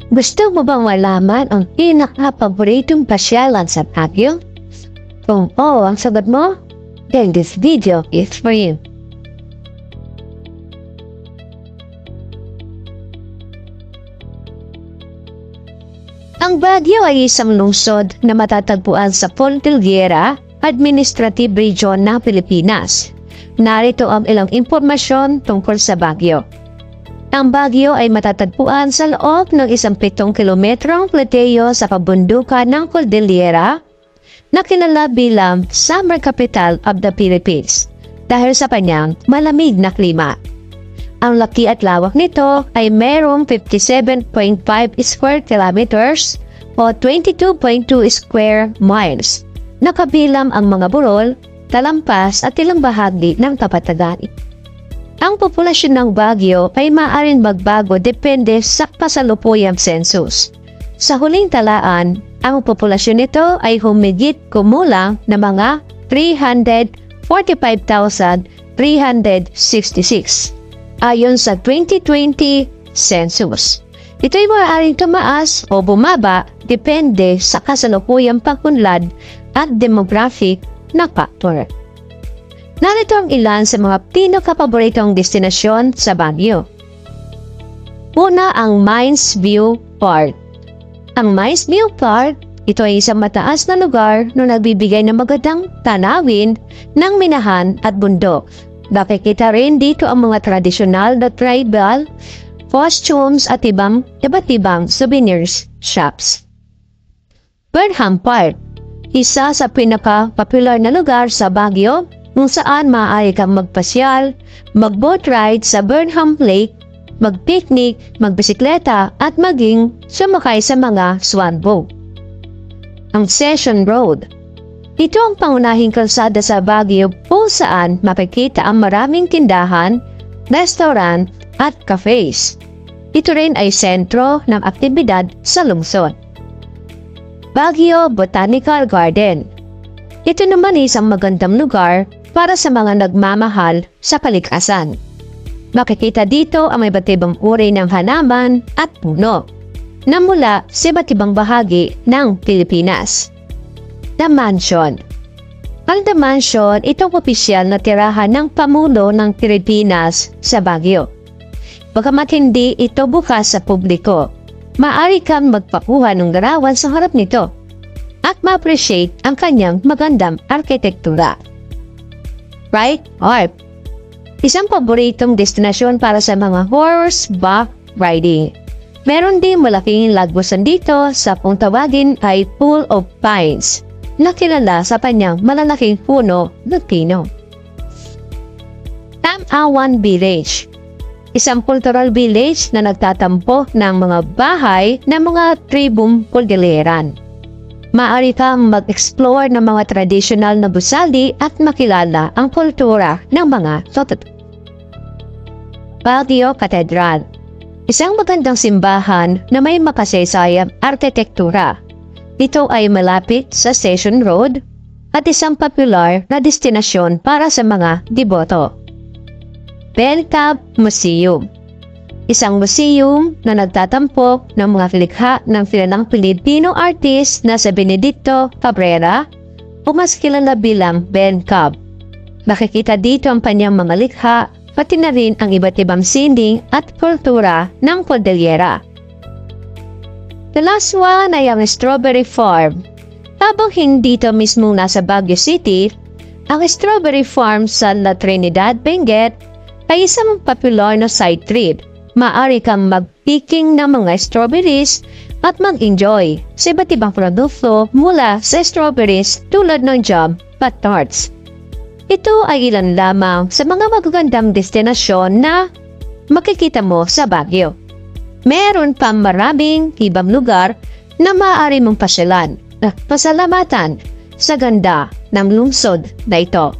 Gusto mo bang malaman ang pinaka-paboritong pasyalan sa Baguio? Kung oo ang sagot mo, then this video is for you. Ang Baguio ay isang lungsod na matatagpuan sa Cordillera Administrative Region ng Pilipinas. Narito ang ilang impormasyon tungkol sa Baguio. Ang Baguio ay matatagpuan sa loob ng 17 kilometrong plateyo sa kabundukan ng Cordillera na kilala bilang Summer Capital of the Philippines dahil sa kanyang malamig na klima. Ang laki at lawak nito ay mayroong 57.5 square kilometers o 22.2 square miles na kabilang ang mga burol, talampas at ilang bahagi ng kapatagan. Ang populasyon ng Baguio ay maaaring magbago depende sa kasalukuyang census. Sa huling talaan, ang populasyon nito ay humigit kumulang na mga 345,366 ayon sa 2020 census. Ito ay maaaring tumaas o bumaba depende sa kasalukuyang pag-unlad at demographic na factor. Narito ang ilan sa mga pinakapaboritong destinasyon sa Baguio. Una ang Mines View Park. Ang Mines View Park, ito ay isang mataas na lugar na nagbibigay ng magandang tanawin ng minahan at bundok. Nakikita rin dito ang mga tradisyonal na tribal costumes at iba't ibang souvenirs shops. Burnham Park, isa sa pinaka-popular na lugar sa Baguio kung saan maaari kang magpasyal, mag-boat ride sa Burnham Lake, mag-picnic, magbisikleta at maging sumakay sa mga swan boat. Ang Session Road. Ito ang pangunahing kalsada sa Baguio kung saan makikita ang maraming tindahan, restaurant at cafes. Ito rin ay sentro ng aktibidad sa lungsod. Baguio Botanical Garden. Ito naman ay isang magandang lugar para sa mga nagmamahal sa kalikasan. Makikita dito ang iba't ibang uri ng halaman at puno na mula sa iba't ibang bahagi ng Pilipinas. The Mansion. Ang The Mansion, itong opisyal na tirahan ng Pamuno ng Pilipinas sa Baguio. Bagamat hindi ito bukas sa publiko, maaari kang magpakuha ng larawan sa harap nito at ma-appreciate ang kanyang magandang arkitektura. Wright Park. Isang paboritong destinasyon para sa mga horseback riding. Meron din malaking lagbusan dito sa kung tawagin ay Pool of Pines na kilala sa kanyang malalaking puno ng pino. Tamawan Village. Isang cultural village na nagtatampo ng mga bahay ng mga tribong Cordilleran. Maaari kang mag-explore ng mga traditional na gusali at makilala ang kultura ng mga Totot. Baguio Cathedral. Isang magandang simbahan na may makasaysayang arkitektura. Ito ay malapit sa Session Road at isang popular na destinasyon para sa mga deboto. Bencab Museum. Isang museum na nagtatampok ng mga likha ng kilalang Pilipino artist na sa Benedicto Cabrera o mas kilala bilang Bencab. Makikita dito ang kanyang mga likha, pati na rin ang iba't ibang sining at kultura ng Cordillera. The last one ay ang Strawberry Farm. Habang hindi ito mismo nasa Baguio City, ang Strawberry Farm sa La Trinidad, Benguet ay isang popular na side trip. Maaari kang mag-picking ng mga strawberries at mag-enjoy sa iba't ibang produkto mula sa strawberries tulad ng jam at tarts. Ito ay ilan lamang sa mga magagandang destinasyon na makikita mo sa Baguio. Meron pa maraming ibang lugar na maaari mong pasyalan at pasalamatan sa ganda ng lungsod na ito.